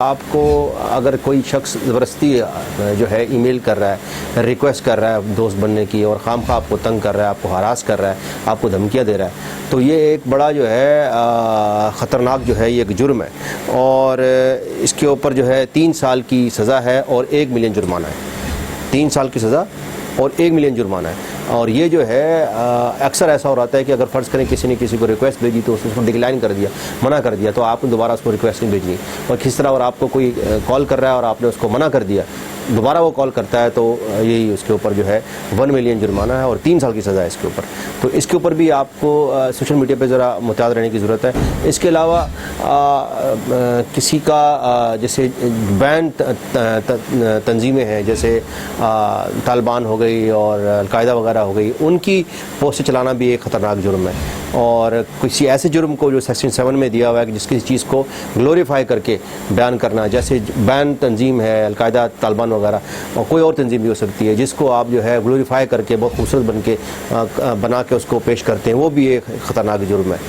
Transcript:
आपको अगर कोई शख्स ज़बरदस्ती जो है ईमेल कर रहा है, रिक्वेस्ट कर रहा है दोस्त बनने की और खामखा आपको तंग कर रहा है, आपको हरास कर रहा है, आपको धमकियां दे रहा है, तो ये एक बड़ा जो है ख़तरनाक जो है ये एक जुर्म है और इसके ऊपर जो है 3 साल की सज़ा है और 1 मिलियन जुर्माना है। 3 साल की सज़ा और 1 मिलियन जुर्माना है। और ये जो है अक्सर ऐसा हो रहा है कि अगर फ़र्ज़ करें किसी ने किसी को रिक्वेस्ट भेजी तो उसको डिक्लाइन कर दिया, मना कर दिया, तो आपने दोबारा उसको रिक्वेस्ट नहीं भेजनी। और किस तरह और आपको कोई कॉल कर रहा है और आपने उसको मना कर दिया, दोबारा वो कॉल करता है तो यही उसके ऊपर जो है 1 मिलियन जुर्माना है और 3 साल की सज़ा है इसके ऊपर। तो इसके ऊपर भी आपको सोशल मीडिया पे ज़रा मुतयाद रहने की ज़रूरत है। इसके अलावा किसी का जैसे बैन तंजीमें हैं, जैसे तालिबान हो गई और अलकायदा वगैरह हो गई, उनकी पोस्टें चलाना भी एक ख़तरनाक जुर्म है। और किसी ऐसे जुर्म को जो सेक्शन 7 में दिया हुआ है कि जिसकी चीज़ को ग्लोरीफाई करके बयान करना, जैसे बैन तंजीम है अलकायदा तालिबान वगैरह, और कोई और तंजीम भी हो सकती है, जिसको आप जो है ग्लोरीफाई करके बहुत खूबसूरत बना के उसको पेश करते हैं, वो भी एक ख़तरनाक जुर्म है।